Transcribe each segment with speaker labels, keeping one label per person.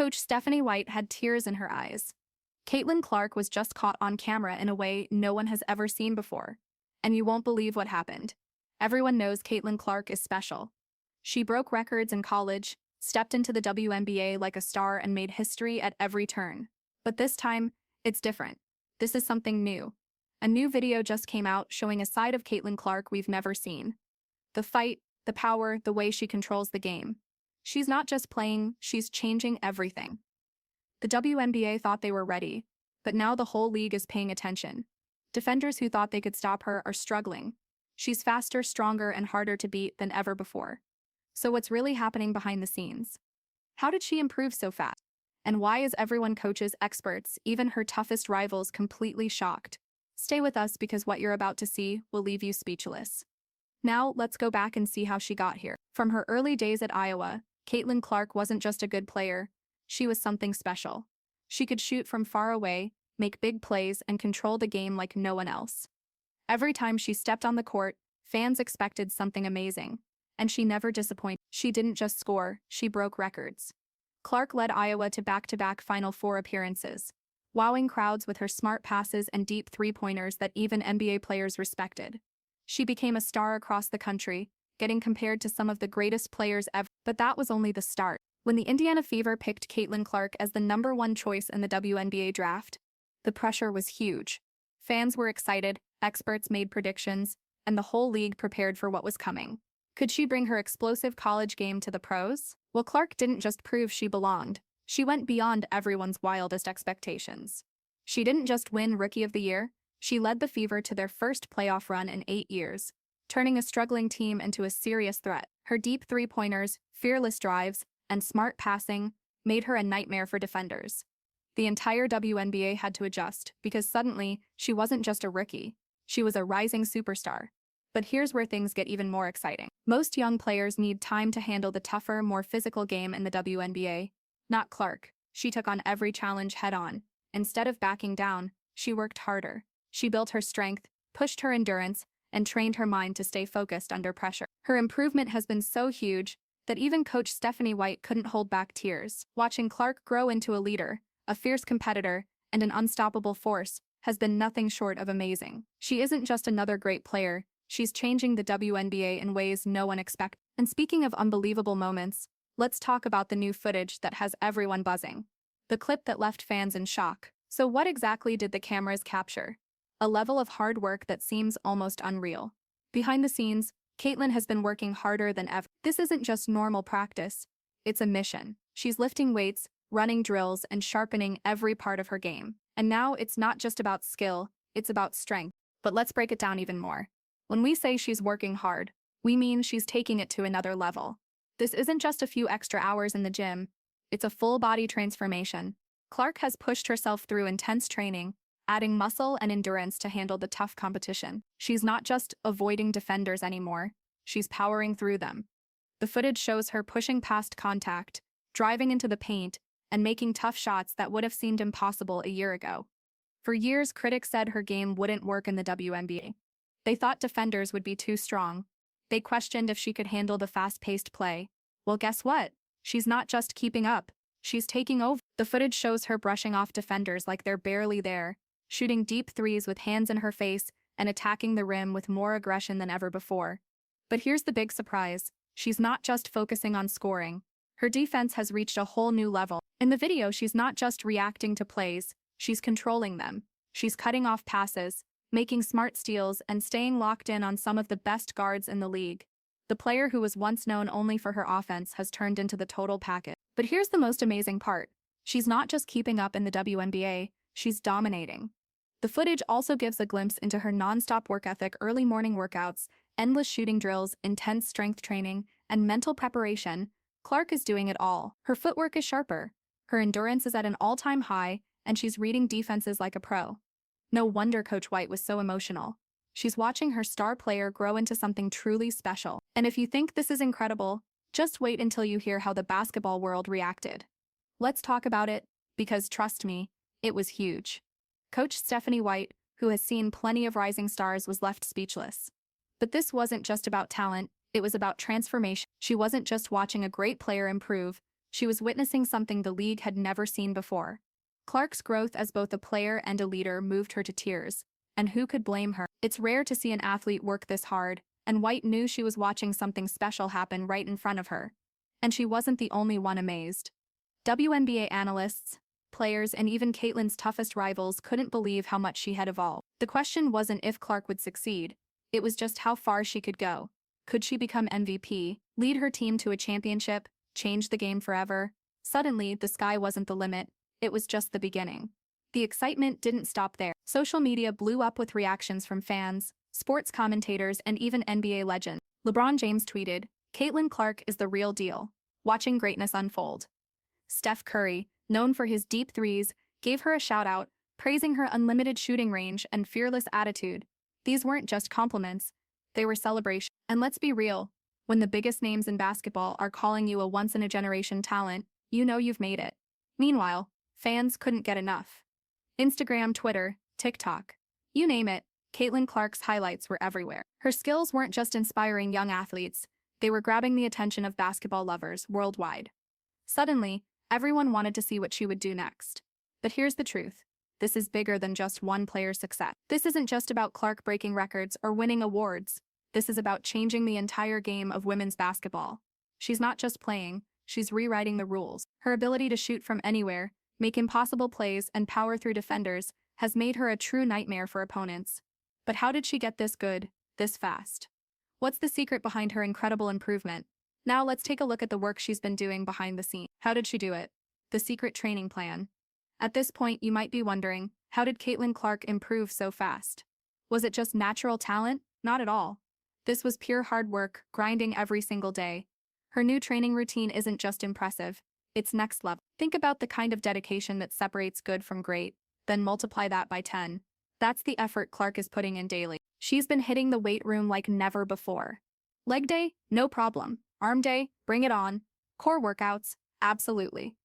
Speaker 1: Coach Stephanie White had tears in her eyes. Caitlyn Clark was just caught on camera in a way no one has ever seen before. And you won't believe what happened. Everyone knows Caitlyn Clark is special. She broke records in college, stepped into the WNBA like a star, and made history at every turn. But this time, it's different. This is something new. A new video just came out showing a side of Caitlyn Clark we've never seen. The fight, the power, the way she controls the game. She's not just playing, she's changing everything. The WNBA thought they were ready, but now the whole league is paying attention. Defenders who thought they could stop her are struggling. She's faster, stronger, and harder to beat than ever before. So what's really happening behind the scenes? How did she improve so fast? And why is everyone, coaches, experts, even her toughest rivals, completely shocked? Stay with us because what you're about to see will leave you speechless. Now, let's go back and see how she got here. From her early days at Iowa, Caitlyn Clark wasn't just a good player, she was something special. She could shoot from far away, make big plays, and control the game like no one else. Every time she stepped on the court, fans expected something amazing. And she never disappointed. She didn't just score, she broke records. Clark led Iowa to back-to-back Final Four appearances, wowing crowds with her smart passes and deep three-pointers that even NBA players respected. She became a star across the country, getting compared to some of the greatest players ever. But that was only the start. When the Indiana Fever picked Caitlyn Clark as the #1 choice in the WNBA draft, the pressure was huge. Fans were excited, experts made predictions, and the whole league prepared for what was coming. Could she bring her explosive college game to the pros? Well, Clark didn't just prove she belonged. She went beyond everyone's wildest expectations. She didn't just win Rookie of the Year, she led the Fever to their first playoff run in 8 years, turning a struggling team into a serious threat. Her deep three-pointers, fearless drives, and smart passing made her a nightmare for defenders. The entire WNBA had to adjust because suddenly she wasn't just a rookie, she was a rising superstar. But here's where things get even more exciting. Most young players need time to handle the tougher, more physical game in the WNBA. Not Clark. She took on every challenge head-on. Instead of backing down, she worked harder. She built her strength, pushed her endurance, and trained her mind to stay focused under pressure. Her improvement has been so huge that even Coach Stephanie White couldn't hold back tears. Watching Clark grow into a leader, a fierce competitor, and an unstoppable force has been nothing short of amazing. She isn't just another great player, she's changing the WNBA in ways no one expected. And speaking of unbelievable moments, let's talk about the new footage that has everyone buzzing. The clip that left fans in shock. So what exactly did the cameras capture? A level of hard work that seems almost unreal. Behind the scenes, Caitlyn has been working harder than ever. This isn't just normal practice, it's a mission. She's lifting weights, running drills, and sharpening every part of her game. And now it's not just about skill, it's about strength. But let's break it down even more. When we say she's working hard, we mean she's taking it to another level. This isn't just a few extra hours in the gym, it's a full-body transformation. Clark has pushed herself through intense training, adding muscle and endurance to handle the tough competition. She's not just avoiding defenders anymore, she's powering through them. The footage shows her pushing past contact, driving into the paint, and making tough shots that would have seemed impossible a year ago. For years, critics said her game wouldn't work in the WNBA. They thought defenders would be too strong. They questioned if she could handle the fast-paced play. Well, guess what? She's not just keeping up, she's taking over. The footage shows her brushing off defenders like they're barely there, shooting deep threes with hands in her face, and attacking the rim with more aggression than ever before. But here's the big surprise. She's not just focusing on scoring. Her defense has reached a whole new level. In the video, she's not just reacting to plays, she's controlling them. She's cutting off passes, making smart steals, and staying locked in on some of the best guards in the league. The player who was once known only for her offense has turned into the total package. But here's the most amazing part. She's not just keeping up in the WNBA, she's dominating. The footage also gives a glimpse into her non-stop work ethic: early morning workouts, endless shooting drills, intense strength training, and mental preparation. Clark is doing it all. Her footwork is sharper, her endurance is at an all-time high, and she's reading defenses like a pro. No wonder Coach White was so emotional. She's watching her star player grow into something truly special. And if you think this is incredible, just wait until you hear how the basketball world reacted. Let's talk about it, because trust me, it was huge. Coach Stephanie White, who has seen plenty of rising stars, was left speechless. But this wasn't just about talent, it was about transformation. She wasn't just watching a great player improve, She was witnessing something the league had never seen before. Clark's growth as both a player and a leader moved her to tears, and who could blame her? It's rare to see an athlete work this hard, and White knew she was watching something special happen right in front of her. And she wasn't the only one amazed. WNBA analysts, players, and even Caitlyn's toughest rivals couldn't believe how much she had evolved. The question wasn't if Clark would succeed, it was just how far she could go. Could she become MVP, lead her team to a championship, change the game forever? Suddenly, the sky wasn't the limit, it was just the beginning. The excitement didn't stop there. Social media blew up with reactions from fans, sports commentators, and even NBA legends. LeBron James tweeted, "Caitlyn Clark is the real deal. Watching greatness unfold." Steph Curry, known for his deep threes, gave her a shout-out, praising her unlimited shooting range and fearless attitude. These weren't just compliments, they were celebrations. And let's be real, when the biggest names in basketball are calling you a once-in-a-generation talent, you know you've made it. Meanwhile, fans couldn't get enough. Instagram, Twitter, TikTok, you name it, Caitlyn Clark's highlights were everywhere. Her skills weren't just inspiring young athletes, they were grabbing the attention of basketball lovers worldwide. Suddenly, everyone wanted to see what she would do next. But here's the truth. This is bigger than just one player's success. This isn't just about Clark breaking records or winning awards. This is about changing the entire game of women's basketball. She's not just playing, she's rewriting the rules. Her ability to shoot from anywhere, make impossible plays, and power through defenders has made her a true nightmare for opponents. But how did she get this good, this fast? What's the secret behind her incredible improvement? Now let's take a look at the work she's been doing behind the scenes. How did she do it? The secret training plan. At this point, you might be wondering, how did Caitlyn Clark improve so fast? Was it just natural talent? Not at all. This was pure hard work, grinding every single day. Her new training routine isn't just impressive, it's next level. Think about the kind of dedication that separates good from great, then multiply that by 10. That's the effort Clark is putting in daily. She's been hitting the weight room like never before. Leg day? No problem. Arm day? Bring it on. Core workouts? Absolutely.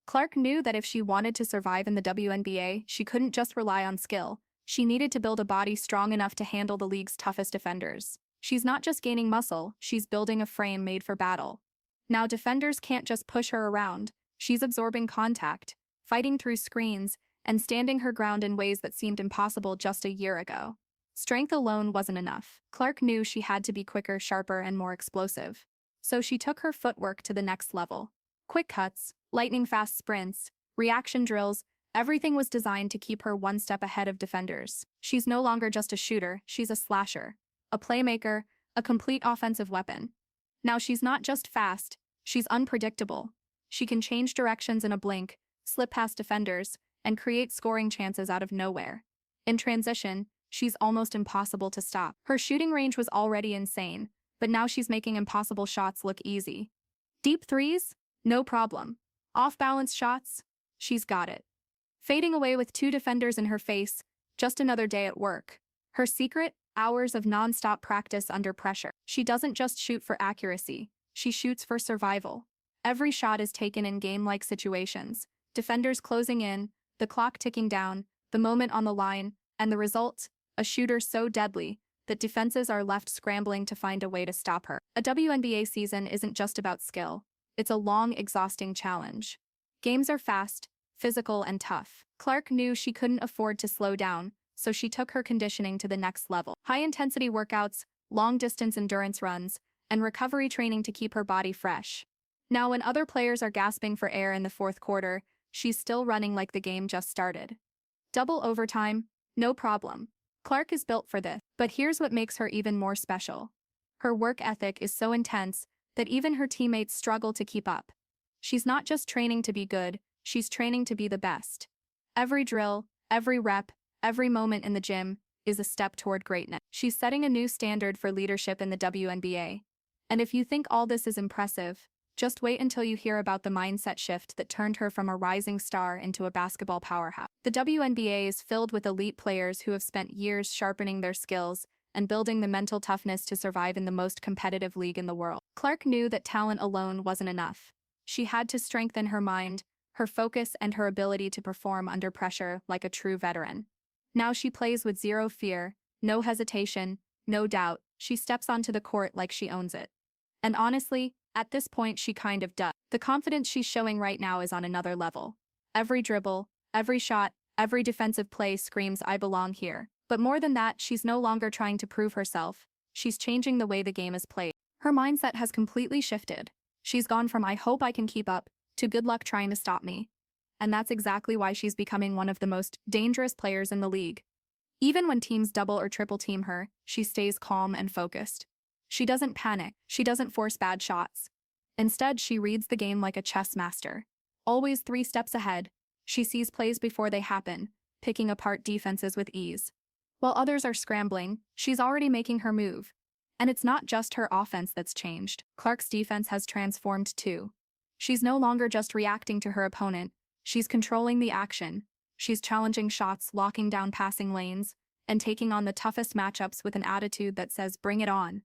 Speaker 1: Clark knew that if she wanted to survive in the WNBA, she couldn't just rely on skill. She needed to build a body strong enough to handle the league's toughest defenders. She's not just gaining muscle, she's building a frame made for battle. Now defenders can't just push her around. She's absorbing contact, fighting through screens, and standing her ground in ways that seemed impossible just a year ago. Strength alone wasn't enough. Clark knew she had to be quicker, sharper, and more explosive. So she took her footwork to the next level. Quick cuts, lightning-fast sprints, reaction drills, everything was designed to keep her one step ahead of defenders. She's no longer just a shooter, she's a slasher, a playmaker, a complete offensive weapon. Now she's not just fast, she's unpredictable. She can change directions in a blink, slip past defenders, and create scoring chances out of nowhere. In transition, she's almost impossible to stop. Her shooting range was already insane, but now she's making impossible shots look easy. Deep threes? No problem. Off-balance shots? She's got it. Fading away with two defenders in her face, just another day at work. Her secret? Hours of non-stop practice under pressure. She doesn't just shoot for accuracy, she shoots for survival. Every shot is taken in game-like situations, defenders closing in, the clock ticking down, the moment on the line, and the result? A shooter so deadly that defenses are left scrambling to find a way to stop her. A WNBA season isn't just about skill, it's a long, exhausting challenge. Games are fast, physical, and tough. Clark knew she couldn't afford to slow down, so she took her conditioning to the next level. High-intensity workouts, long-distance endurance runs, and recovery training to keep her body fresh. Now when other players are gasping for air in the fourth quarter, she's still running like the game just started. Double overtime? No problem. Clark is built for this. But here's what makes her even more special. Her work ethic is so intense that even her teammates struggle to keep up. She's not just training to be good, she's training to be the best. Every drill, every rep, every moment in the gym is a step toward greatness. She's setting a new standard for leadership in the WNBA. And if you think all this is impressive, just wait until you hear about the mindset shift that turned her from a rising star into a basketball powerhouse. The WNBA is filled with elite players who have spent years sharpening their skills and building the mental toughness to survive in the most competitive league in the world. Clark knew that talent alone wasn't enough. She had to strengthen her mind, her focus, and her ability to perform under pressure like a true veteran. Now she plays with zero fear, no hesitation, no doubt. She steps onto the court like she owns it. And honestly, At this point, she kind of does. The confidence she's showing right now is on another level. Every dribble, every shot, every defensive play screams, "I belong here." But more than that, she's no longer trying to prove herself. She's changing the way the game is played. Her mindset has completely shifted. She's gone from "I hope I can keep up" to "good luck trying to stop me." And that's exactly why she's becoming one of the most dangerous players in the league. Even when teams double or triple team her, she stays calm and focused. She doesn't panic. She doesn't force bad shots. Instead, she reads the game like a chess master. Always 3 steps ahead. She sees plays before they happen, picking apart defenses with ease. While others are scrambling, she's already making her move. And it's not just her offense that's changed. Clark's defense has transformed too. She's no longer just reacting to her opponent. She's controlling the action. She's challenging shots, locking down passing lanes, and taking on the toughest matchups with an attitude that says, "Bring it on."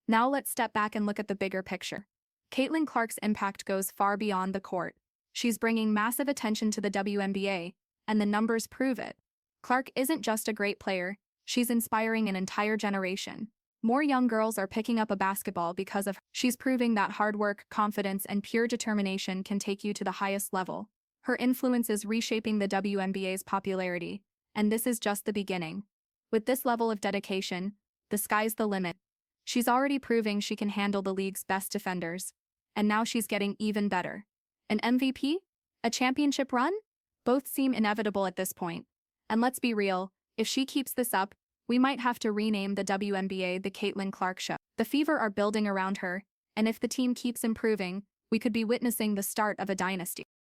Speaker 1: Now let's step back and look at the bigger picture. Caitlyn Clark's impact goes far beyond the court. She's bringing massive attention to the WNBA, and the numbers prove it. Clark isn't just a great player, she's inspiring an entire generation. More young girls are picking up a basketball because of her. She's proving that hard work, confidence, and pure determination can take you to the highest level. Her influence is reshaping the WNBA's popularity, and this is just the beginning. With this level of dedication, the sky's the limit. She's already proving she can handle the league's best defenders, and now she's getting even better. An MVP? A championship run? Both seem inevitable at this point. And let's be real, if she keeps this up, we might have to rename the WNBA the Caitlyn Clark Show. The fever are building around her, and if the team keeps improving, we could be witnessing the start of a dynasty.